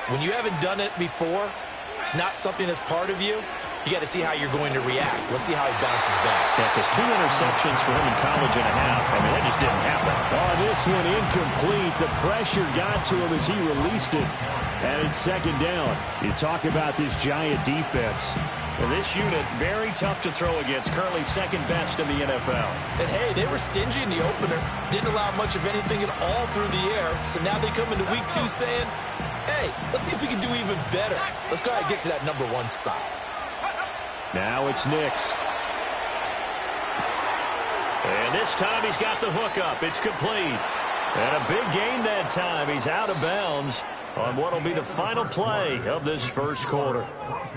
When you haven't done it before, it's not something that's part of you. You got to see how you're going to react. Let's see how he bounces back. Yeah, because 2 interceptions for him in college and a half. I mean, that just didn't happen. Oh, this one incomplete. The pressure got to him as he released it. And it's second down. You talk about this Giant defense. Well, this unit, very tough to throw against. Currently second best in the NFL. And, hey, they were stingy in the opener. Didn't allow much of anything at all through the air. So now they come into week 2 saying, hey, let's see if we can do even better. Let's go ahead and get to that number 1 spot. Now it's Nix. And this time he's got the hook up. It's complete. And a big gain that time. He's out of bounds on what will be the final play of this first quarter.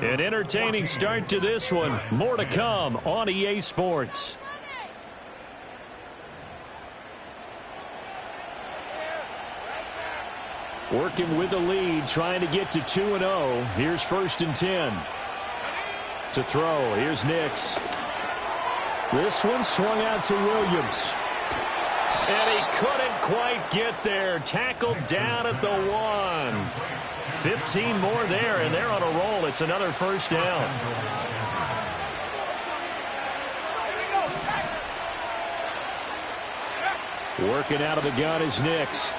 An entertaining start to this one. More to come on EA Sports. Working with the lead, trying to get to 2-0. Here's 1st and 10. To throw, here's Nix. This one swung out to Williams. And he couldn't quite get there. Tackled down at the 1. 15 more there, and they're on a roll. It's another first down. Working out of the gun is Nix.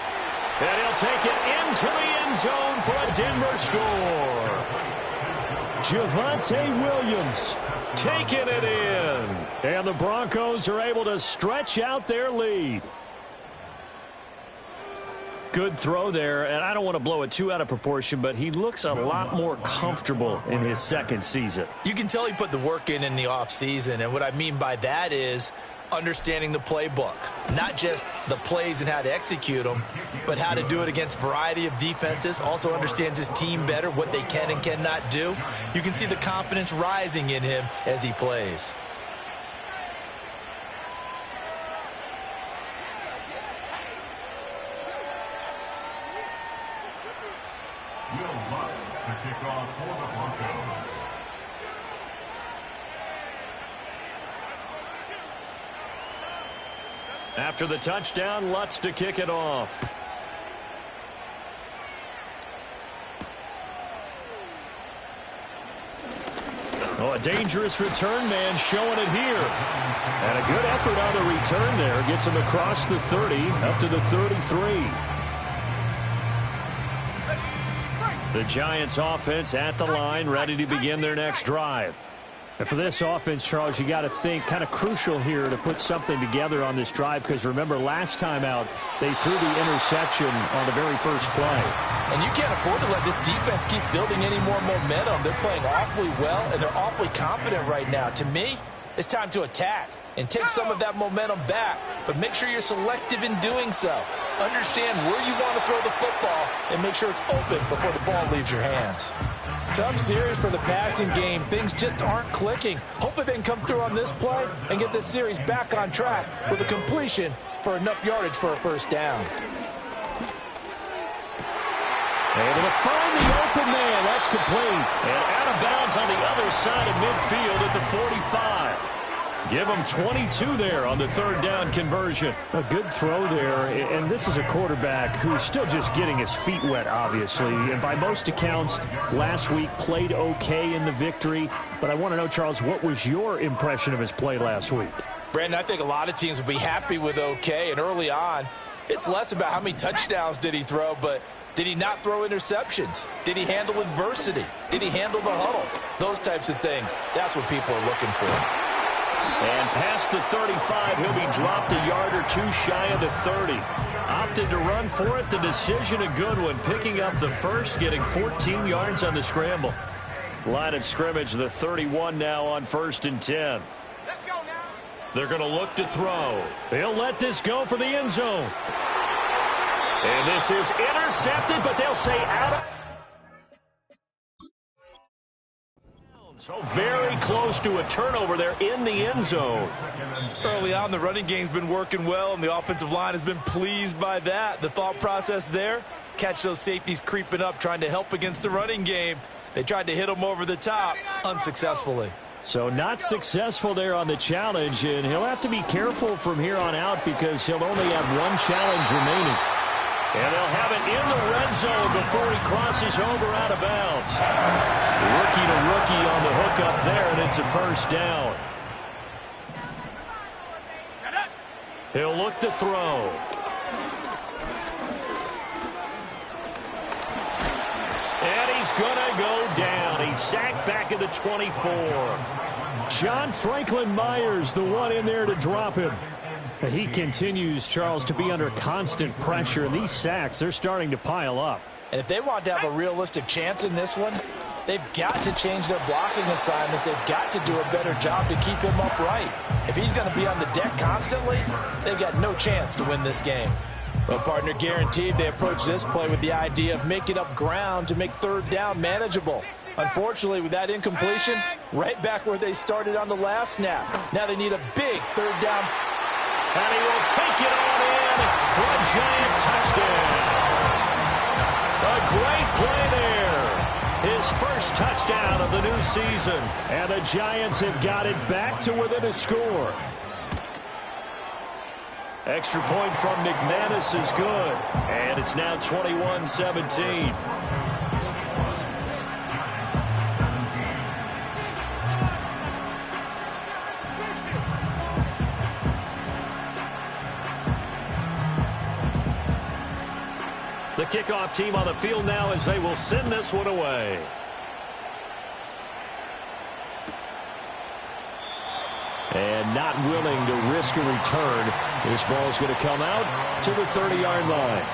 And he'll take it into the end zone for a Denver score. Javonte Williams taking it in. And the Broncos are able to stretch out their lead. Good throw there, and I don't want to blow it too out of proportion, but he looks a lot more comfortable in his second season. You can tell he put the work in the offseason, and what I mean by that is understanding the playbook. Not just the plays and how to execute them, but how to do it against a variety of defenses. Also understands his team better, what they can and cannot do. You can see the confidence rising in him as he plays. After the touchdown, Lutz to kick it off. Oh, a dangerous return man showing it here. And a good effort on the return there. Gets him across the 30, up to the 33. The Giants offense at the line, ready to begin their next drive. And for this offense, Charles, you got to think kind of crucial here to put something together on this drive, because remember last time out they threw the interception on the very first play. And you can't afford to let this defense keep building any more momentum. They're playing awfully well, and they're awfully confident right now. To me, it's time to attack and take some of that momentum back, but make sure you're selective in doing so. Understand where you want to throw the football and make sure it's open before the ball leaves your hands. Tough series for the passing game. Things just aren't clicking. Hopefully they can come through on this play and get this series back on track with a completion for enough yardage for a first down. Able to find the open man. That's complete. And out of bounds on the other side of midfield at the 45. Give them 22 there on the third down conversion. A good throw there, and this is a quarterback who's still just getting his feet wet, obviously. And by most accounts, last week played okay in the victory. But I want to know, Charles, what was your impression of his play last week? Brandon, I think a lot of teams will be happy with okay. And early on, it's less about how many touchdowns did he throw, but did he not throw interceptions? Did he handle adversity? Did he handle the huddle? Those types of things. That's what people are looking for. And past the 35, he'll be dropped a yard or two shy of the 30. Opted to run for it. The decision a good one. Picking up the first, getting 14 yards on the scramble. Line of scrimmage, the 31 now on 1st and 10. Let's go now. They're going to look to throw. They'll let this go for the end zone. And this is intercepted, but they'll say out of... So very close to a turnover there in the end zone. Early on, the running game's been working well, and the offensive line has been pleased by that. The thought process there, catch those safeties creeping up, trying to help against the running game. They tried to hit them over the top, unsuccessfully. So not successful there on the challenge, and he'll have to be careful from here on out because he'll only have one challenge remaining. And they'll have it in the red zone before he crosses over out of bounds. Rookie to rookie on the hookup there, and it's a first down. He'll look to throw. And he's going to go down. He's sacked back at the 24. John Franklin Myers, the one in there to drop him. He continues, Charles, to be under constant pressure. And these sacks, they're starting to pile up. And if they want to have a realistic chance in this one, they've got to change their blocking assignments. They've got to do a better job to keep him upright. If he's going to be on the deck constantly, they've got no chance to win this game. Well, partner, guaranteed they approach this play with the idea of making up ground to make third down manageable. Unfortunately, with that incompletion, right back where they started on the last snap. Now they need a big third down. And he will take it on in for a giant touchdown. A great play there. His first touchdown of the new season. And the Giants have got it back to within a score. Extra point from McManus is good. And it's now 21-17. The kickoff team on the field now as they will send this one away. And not willing to risk a return. This ball is going to come out to the 30-yard line.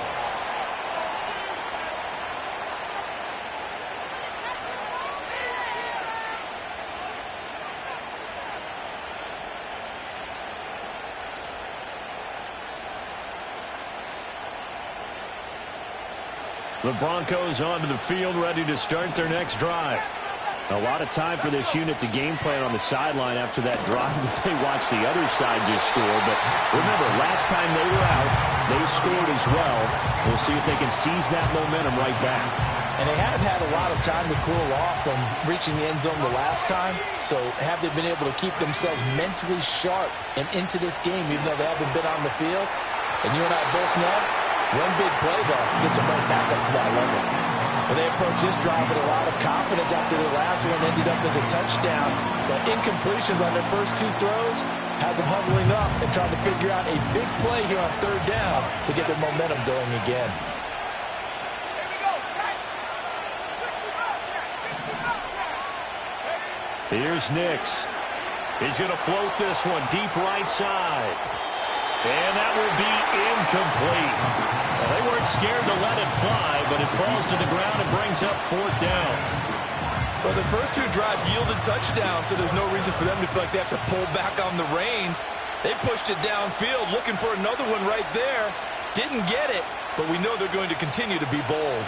The Broncos onto the field, ready to start their next drive. A lot of time for this unit to game plan on the sideline after that drive that they watched the other side just score. But remember, last time they were out, they scored as well. We'll see if they can seize that momentum right back. And they have had a lot of time to cool off from reaching the end zone the last time. So have they been able to keep themselves mentally sharp and into this game, even though they haven't been on the field? And you and I both know, one big play, though, gets them right back up to that level. Well, they approached this drive with a lot of confidence after their last one ended up as a touchdown. But incompletions on their first two throws has them huddling up and trying to figure out a big play here on third down to get their momentum going again. Here's Nix. He's going to float this one deep right side. And that will be incomplete. Well, they weren't scared to let it fly, but it falls to the ground and brings up fourth down. Well, the first two drives yielded touchdowns, so there's no reason for them to feel like they have to pull back on the reins. They pushed it downfield, looking for another one right there. Didn't get it, but we know they're going to continue to be bold.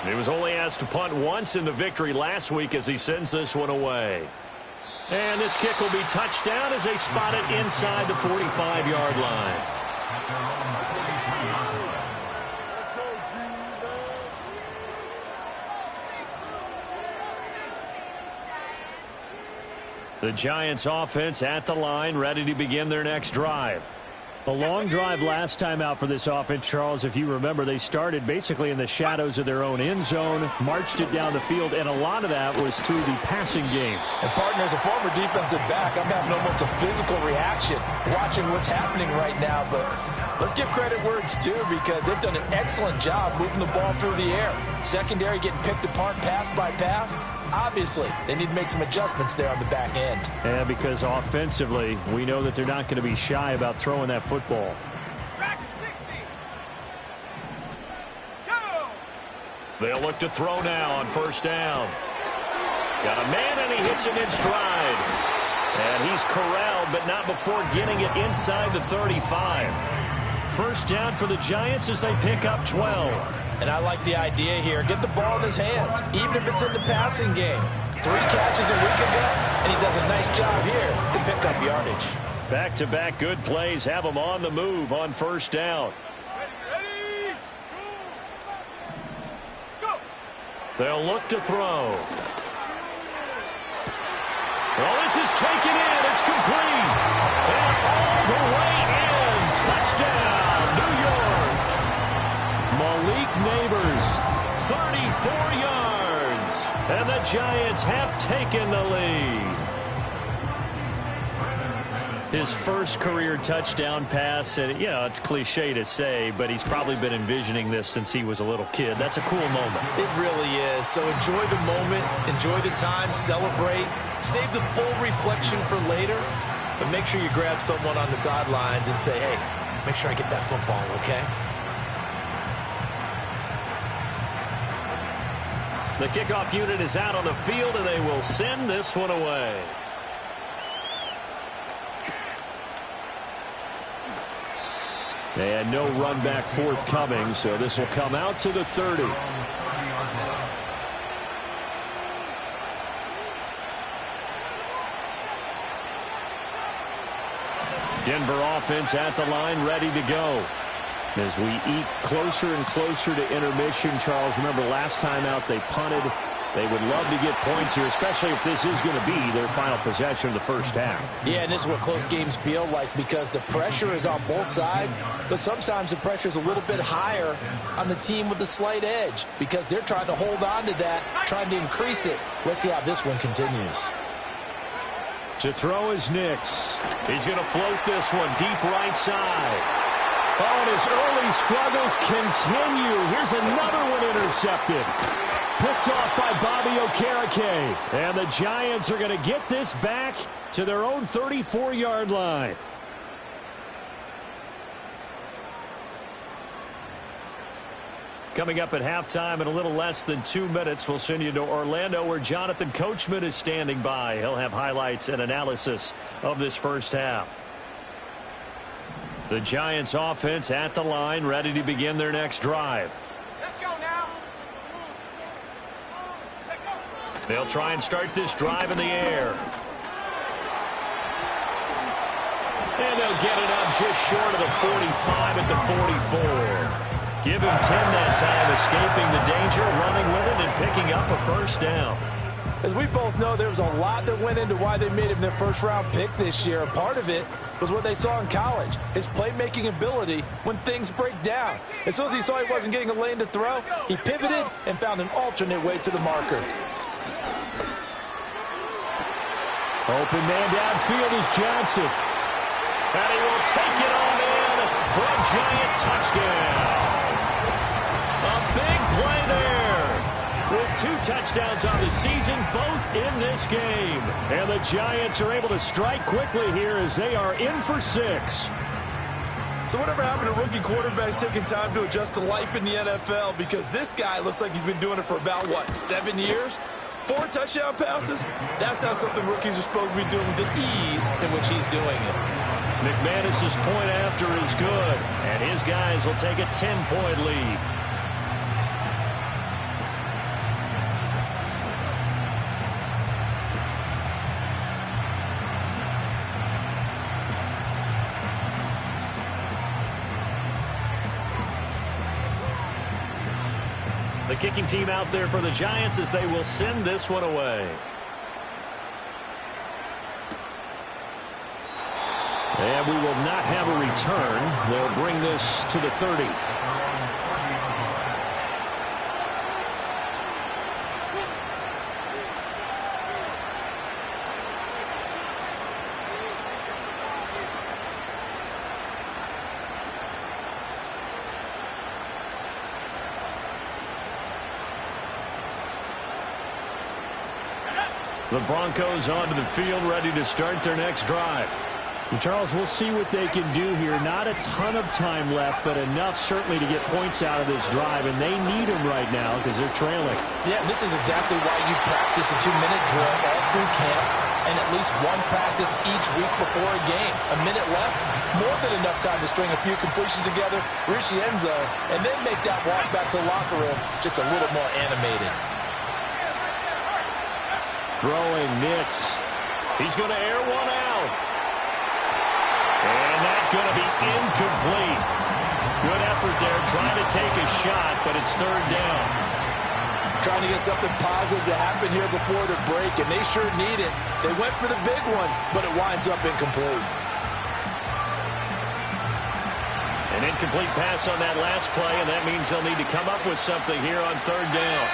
He was only asked to punt once in the victory last week as he sends this one away. And this kick will be touchdown as they spot it inside the 45-yard line. The Giants offense at the line, ready to begin their next drive. A long drive last time out for this offense, Charles. If you remember, they started basically in the shadows of their own end zone, marched it down the field, and a lot of that was through the passing game. And, partner, as a former defensive back, I'm having almost a physical reaction watching what's happening right now. But let's give credit where it's due because they've done an excellent job moving the ball through the air. Secondary getting picked apart pass by pass. Obviously, they need to make some adjustments there on the back end. Yeah, because offensively, we know that they're not going to be shy about throwing that football. They'll look to throw now on first down. Got a man, and he hits him in stride. And he's corralled, but not before getting it inside the 35. First down for the Giants as they pick up 12. And I like the idea here. Get the ball in his hands, even if it's in the passing game. 3 catches a week ago, and he does a nice job here to pick up yardage. Back-to-back good plays have him on the move on first down. They'll look to throw. Well, this is taken in. It's complete. And all the way in. Touchdown, New York. yards. And the Giants have taken the lead. His first career touchdown pass, and, you know, it's cliche to say, but he's probably been envisioning this since he was a little kid. That's a cool moment. It really is. So enjoy the moment, enjoy the time, celebrate, save the full reflection for later, but make sure you grab someone on the sidelines and say, hey, make sure I get that football, okay? The kickoff unit is out on the field, and they will send this one away. And no run back forthcoming, so this will come out to the 30. Denver offense at the line, ready to go. As we eat closer and closer to intermission, Charles, remember last time out they punted. They would love to get points here, especially if this is going to be their final possession of the first half. Yeah, and this is what close games feel like because the pressure is on both sides, but sometimes the pressure is a little bit higher on the team with the slight edge because they're trying to hold on to that, trying to increase it. Let's see how this one continues. To throw is Nix. He's going to float this one deep right side. Oh, and his early struggles continue. Here's another one intercepted. Picked off by Bobby Okereke. And the Giants are going to get this back to their own 34-yard line. Coming up at halftime in a little less than 2 minutes, we'll send you to Orlando where Jonathan Coachman is standing by. He'll have highlights and analysis of this first half. The Giants offense at the line, ready to begin their next drive. Let's go now. They'll try and start this drive in the air. And they'll get it up just short of the 45 at the 44. Give him 10 that time, escaping the danger, running with it, and picking up a first down. As we both know, there was a lot that went into why they made him their first-round pick this year. Part of it was what they saw in college, his playmaking ability when things break down. As soon as he saw he wasn't getting a lane to throw, he pivoted and found an alternate way to the marker. Open man downfield is Johnson. And he will take it on in for a Giant touchdown. A big play there. With 2 touchdowns on the season, both in this game. And the Giants are able to strike quickly here as they are in for 6. So whatever happened to rookie quarterbacks taking time to adjust to life in the NFL? Because this guy looks like he's been doing it for about, 7 years? 4 touchdown passes? That's not something rookies are supposed to be doing with the ease in which he's doing it. McManus's point after is good, and his guys will take a 10-point lead. The kicking team out there for the Giants as they will send this one away. And we will not have a return. They'll bring this to the 30. The Broncos onto the field, ready to start their next drive. And Charles, we'll see what they can do here. Not a ton of time left, but enough certainly to get points out of this drive, and they need them right now because they're trailing. Yeah, and this is exactly why you practice a 2-minute drill all through camp and at least one practice each week before a game. A minute left, more than enough time to string a few completions together, reach the end zone, and then make that walk back to the locker room just a little more animated. Throwing Nix. He's going to air one out. And that's going to be incomplete. Good effort there, trying to take a shot, but it's 3rd down. Trying to get something positive to happen here before the break, and they sure need it. They went for the big one, but it winds up incomplete. An incomplete pass on that last play, and that means they'll need to come up with something here on 3rd down.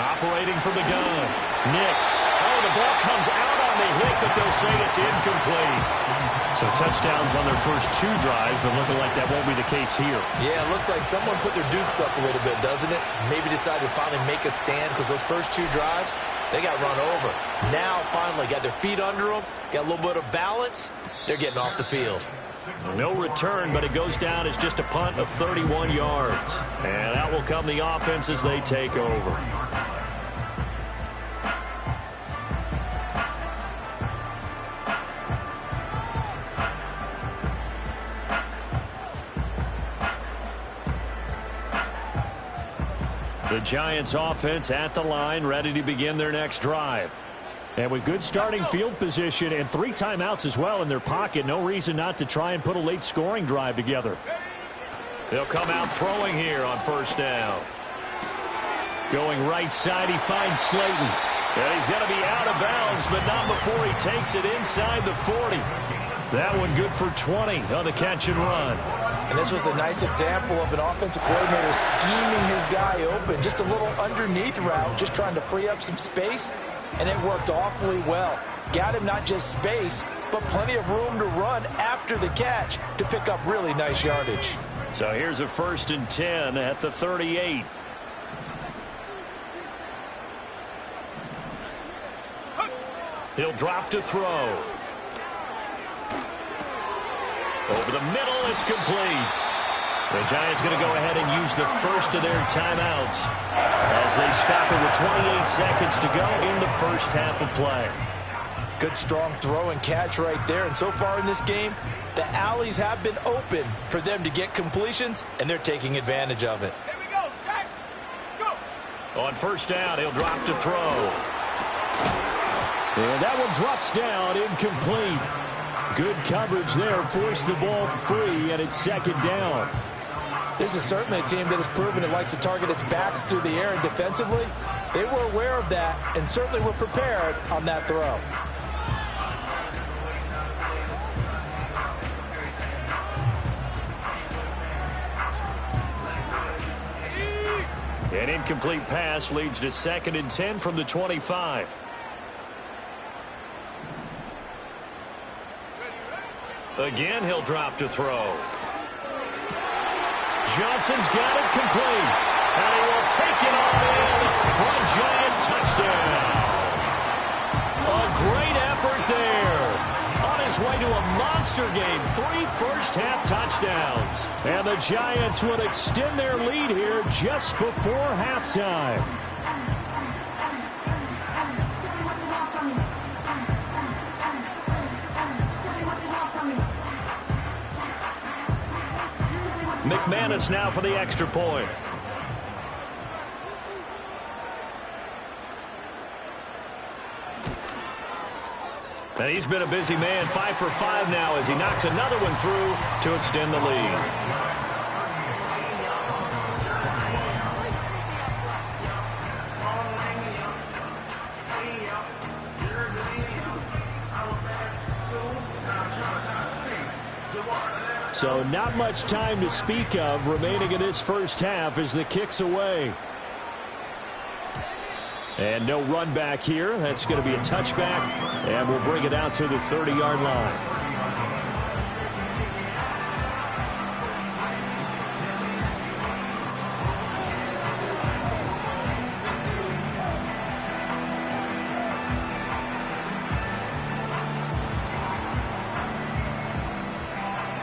Operating from the gun. Nix. Oh, the ball comes out on the hit, but they'll say it's incomplete. So touchdowns on their first 2 drives, but looking like that won't be the case here. Yeah, it looks like someone put their dukes up a little bit, doesn't it? Maybe decided to finally make a stand because those first 2 drives, they got run over. Now, finally, got their feet under them, got a little bit of balance. They're getting off the field. No return, but it goes down as just a punt of 31 yards. And out will come the offense as they take over. The Giants offense at the line, ready to begin their next drive. And with good starting field position and 3 timeouts as well in their pocket, no reason not to try and put a late scoring drive together. They'll come out throwing here on first down. Going right side, he finds Slayton. And he's going to be out of bounds, but not before he takes it inside the 40. That one good for 20 on the catch and run. And this was a nice example of an offensive coordinator scheming his guy open. Just a little underneath route, just trying to free up some space. And it worked awfully well. Got him not just space, but plenty of room to run after the catch to pick up really nice yardage. So here's a 1st and 10 at the 38. He'll drop to throw. Over the middle, it's complete. The Giants going to go ahead and use the first of their timeouts as they stop it with 28 seconds to go in the first half of play. Good strong throw and catch right there. And so far in this game, the alleys have been open for them to get completions, and they're taking advantage of it. Here we go, Shaq. Go. On first down, he'll drop to throw. And that one drops down, incomplete. Good coverage there, forced the ball free, and it's 2nd down. This is certainly a team that has proven it likes to target its backs through the air, and defensively, they were aware of that and certainly were prepared on that throw. An incomplete pass leads to 2nd and 10 from the 25. Again, he'll drop to throw. Johnson's got it complete. And he will take it all in for a Giant touchdown. A great effort there. On his way to a monster game. 3 first-half touchdowns. And the Giants would extend their lead here just before halftime. McManus now for the extra point. And he's been a busy man, 5 for 5 now as he knocks another one through to extend the lead. So not much time to speak of remaining in this first half as the kick's away. And no run back here. That's going to be a touchback, and we'll bring it out to the 30-yard line.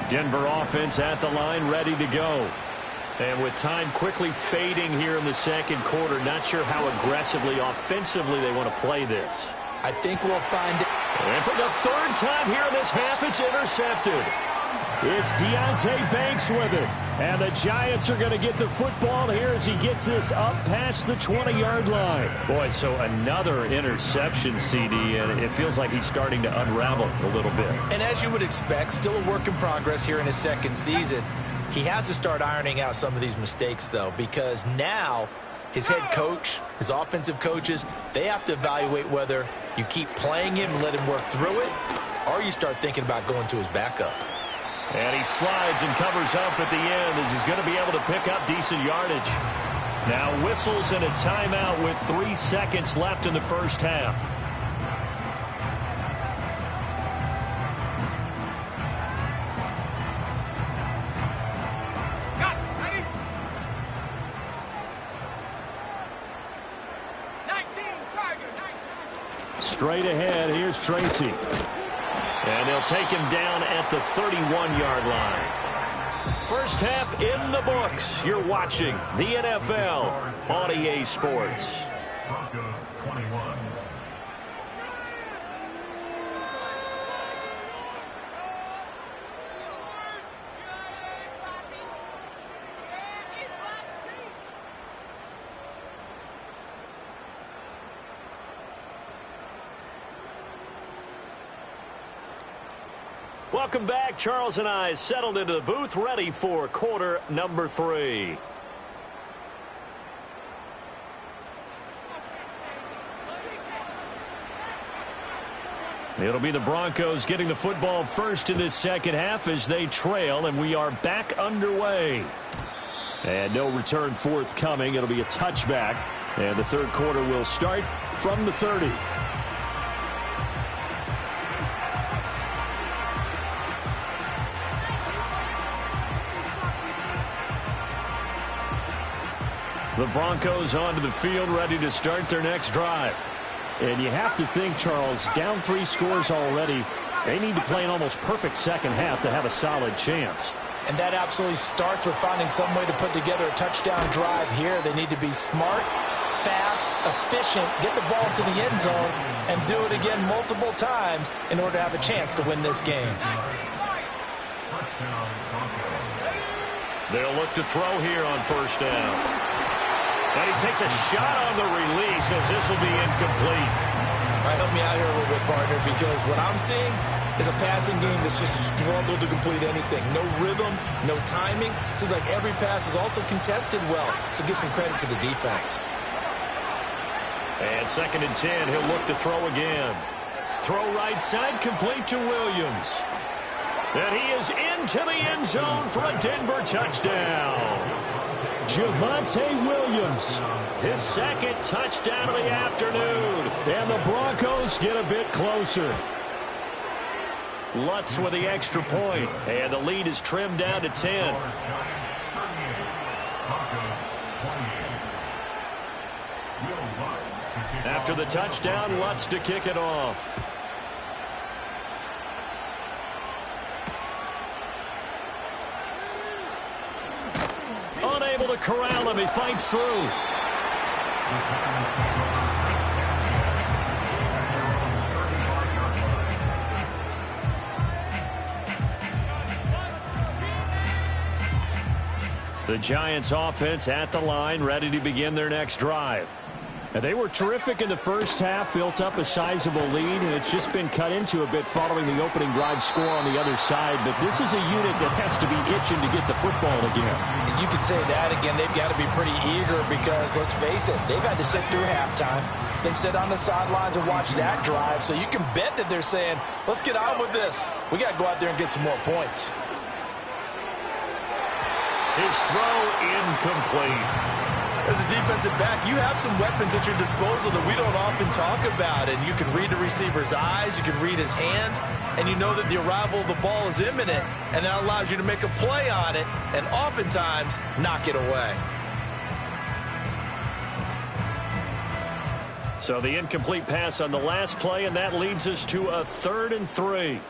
Denver offense at the line, ready to go. And with time quickly fading here in the second quarter, not sure how aggressively, offensively they want to play this. I think we'll find it. And for the 3rd time here in this half, it's intercepted. It's Deontay Banks with it. And the Giants are going to get the football here as he gets this up past the 20-yard line. Boy, so another interception, CD, and it feels like he's starting to unravel a little bit. And as you would expect, still a work in progress here in his 2nd season. He has to start ironing out some of these mistakes, though, because now his head coach, his offensive coaches, they have to evaluate whether you keep playing him and let him work through it, or you start thinking about going to his backup. And he slides and covers up at the end as he's going to be able to pick up decent yardage. Now whistles and a timeout with 3 seconds left in the first half. Got it. Ready? 19, Tiger, 19. Straight ahead, here's Tracy. And they'll take him down at the 31-yard line. First half in the books. You're watching the NFL on EA Sports. Welcome back. Charles and I settled into the booth, ready for quarter number 3. It'll be the Broncos getting the football first in this second half as they trail, and we are back underway. And no return forthcoming. It'll be a touchback, and the third quarter will start from the 30. The Broncos onto the field, ready to start their next drive. And you have to think, Charles, down 3 scores already. They need to play an almost perfect second half to have a solid chance. And that absolutely starts with finding some way to put together a touchdown drive here. They need to be smart, fast, efficient, get the ball to the end zone, and do it again multiple times in order to have a chance to win this game. They'll look to throw here on first down. And he takes a shot on the release as this will be incomplete. All right, help me out here a little bit, partner, because what I'm seeing is a passing game that's just struggled to complete anything. No rhythm, no timing. Seems like every pass is also contested well, so give some credit to the defense. And 2nd and 10, he'll look to throw again. Throw right side, complete to Williams. And he is into the end zone for a Denver touchdown. Javonte Williams, His 2nd touchdown of the afternoon. and the Broncos get a bit closer. Lutz with the extra point, and the lead is trimmed down to 10. After the touchdown, Lutz to kick it off. Unable to corral him, he fights through. The Giants offense at the line, ready to begin their next drive. And they were terrific in the first half, built up a sizable lead, and it's just been cut into a bit following the opening drive score on the other side. But this is a unit that has to be itching to get the football again. You could say that again. They've got to be pretty eager because, let's face it, they've had to sit through halftime. They sit on the sidelines and watch that drive. So you can bet that they're saying, let's get on with this. We got to go out there and get some more points. His throw incomplete. As a defensive back, you have some weapons at your disposal that we don't often talk about. And you can read the receiver's eyes, you can read his hands, and you know that the arrival of the ball is imminent, and that allows you to make a play on it and oftentimes knock it away. So the incomplete pass on the last play, and that leads us to a 3rd and 3.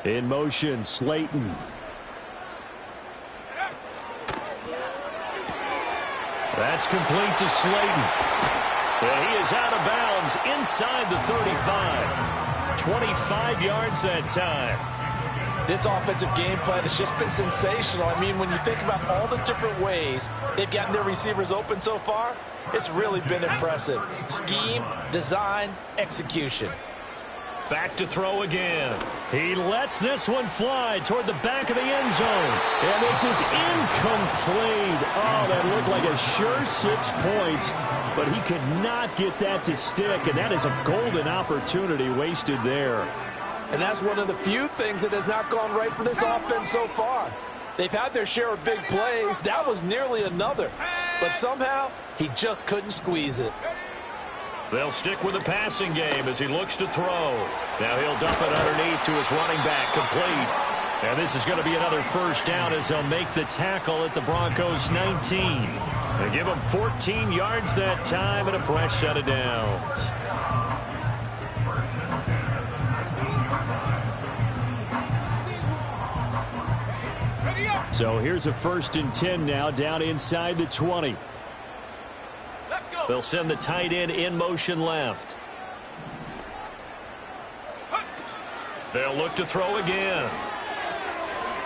In motion, Slayton. That's complete to Slayton. And he is out of bounds inside the 35. 25 yards that time. This offensive game plan has just been sensational. I mean, when you think about all the different ways they've gotten their receivers open so far, it's really been impressive. Scheme, design, execution. Back to throw again. He lets this one fly toward the back of the end zone. And this is incomplete. Oh, that looked like a sure 6 points, but he could not get that to stick, and that is a golden opportunity wasted there. And that's one of the few things that has not gone right for this offense so far. They've had their share of big plays. That was nearly another. but somehow he just couldn't squeeze it. They'll stick with the passing game as he looks to throw. Now he'll dump it underneath to his running back, complete. And this is going to be another first down as they'll make the tackle at the Broncos 19. They give him 14 yards that time and a fresh set of downs. So here's a 1st and 10 now, down inside the 20. Let's go. They'll send the tight end in motion left. They'll look to throw again.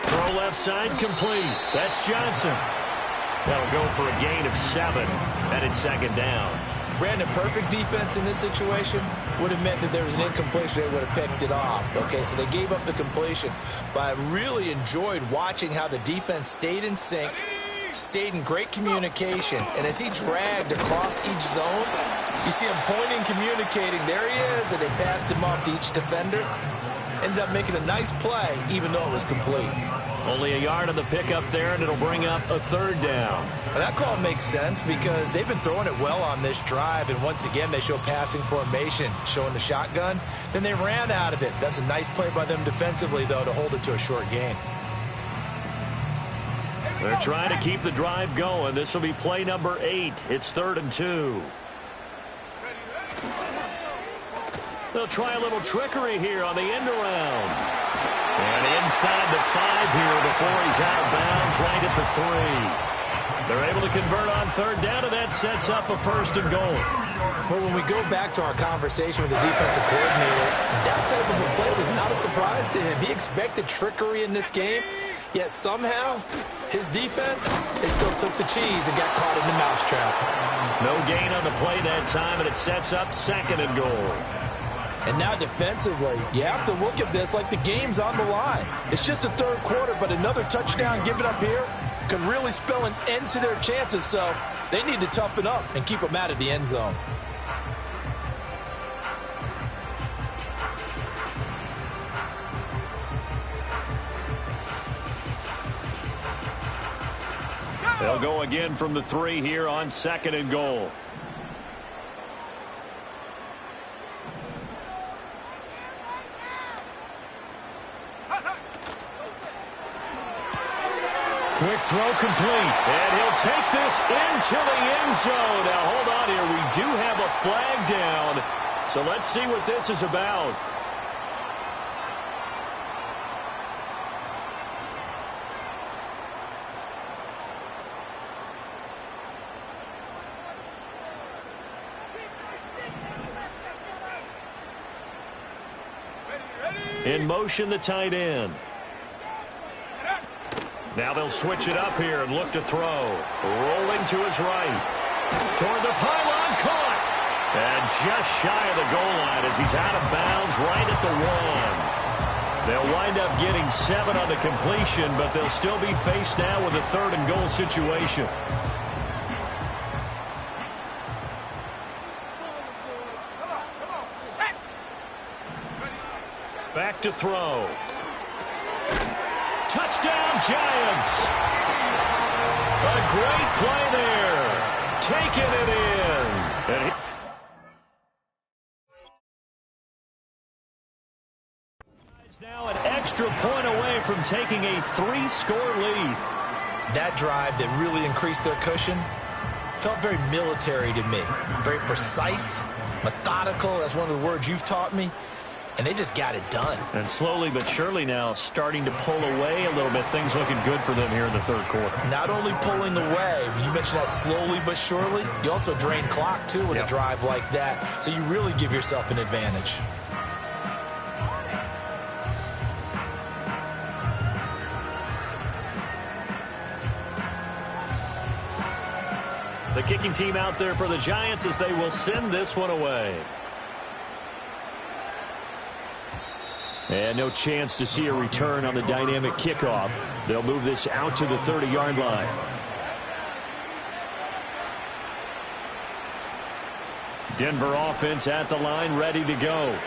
Throw left side, complete. That's Johnson. That'll go for a gain of 7. Headed 2nd down. Brandon, perfect defense in this situation would have meant that there was an incompletion. They would have picked it off. Okay, so they gave up the completion. But I really enjoyed watching how the defense stayed in sync, stayed in great communication. And as he dragged across each zone, you see him pointing, communicating. There he is, and they passed him off to each defender. Ended up making a nice play, even though it was complete. Only a yard on the pickup there, and it'll bring up a 3rd down. Well, that call makes sense because they've been throwing it well on this drive, and once again they show passing formation, showing the shotgun. Then they ran out of it. That's a nice play by them defensively, though, to hold it to a short gain. They're trying to keep the drive going. This will be play number 8. It's 3rd and 2. They'll try a little trickery here on the end around. And inside the 5 here before he's out of bounds right at the 3. They're able to convert on 3rd down, and that sets up a 1st and goal. Well, when we go back to our conversation with the defensive coordinator, that type of a play was not a surprise to him. He expected trickery in this game, yet somehow his defense, they still took the cheese and got caught in the mousetrap. No gain on the play that time, and it sets up 2nd and goal. And now defensively, you have to look at this like the game's on the line. It's just the 3rd quarter, but another touchdown given up here could really spell an end to their chances, so they need to toughen up and keep them out of the end zone. They'll go again from the 3 here on 2nd and goal. Quick throw complete, and he'll take this into the end zone. Now, hold on here. We do have a flag down, so let's see what this is about. In motion, the tight end. Now they'll switch it up here and look to throw. Rolling to his right. Toward the pylon, caught. And just shy of the goal line as he's out of bounds right at the 1. They'll wind up getting 7 on the completion, but they'll still be faced now with a 3rd and goal situation. Back to throw. Touchdown, Giants. A great play there. Taking it in. And he's now an extra point away from taking a 3-score lead. That drive that really increased their cushion felt very military to me. Very precise, methodical. That's one of the words you've taught me. And they just got it done. And slowly but surely now starting to pull away a little bit. Things looking good for them here in the 3rd quarter. Not only pulling away, but you mentioned that slowly but surely. You also drain clock, too, with a drive like that. So you really give yourself an advantage. The kicking team out there for the Giants as they will send this one away. And no chance to see a return on the dynamic kickoff. They'll move this out to the 30-yard line. Denver offense at the line, ready to go.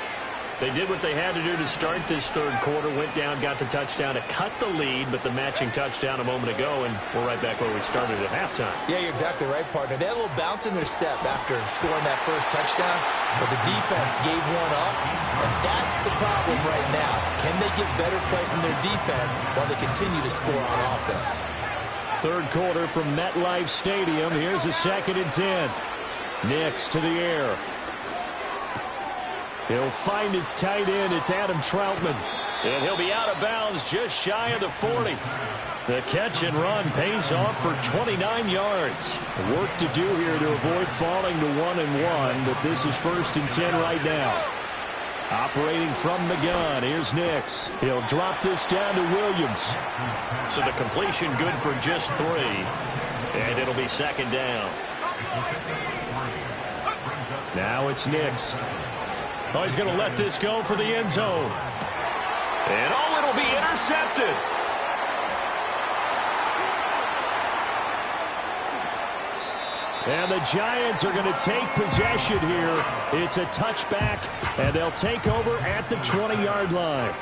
They did what they had to do to start this third quarter, went down, got the touchdown to cut the lead, but the matching touchdown a moment ago, and we're right back where we started at halftime. Yeah, you're exactly right, partner. They had a little bounce in their step after scoring that first touchdown, but the defense gave one up, and that's the problem right now. Can they get better play from their defense while they continue to score on offense? Third quarter from MetLife Stadium. Here's a 2nd and 10. Nix to the air. He'll find his tight end. It's Adam Troutman. And he'll be out of bounds just shy of the 40. The catch and run pays off for 29 yards. Work to do here to avoid falling to 1-1, but this is 1st and 10 right now. Operating from the gun, here's Nix. He'll drop this down to Williams. So the completion good for just 3. And it'll be 2nd down. Now it's Nix. Oh, he's going to let this go for the end zone. And oh, it'll be intercepted. And the Giants are going to take possession here. It's a touchback, and they'll take over at the 20-yard line.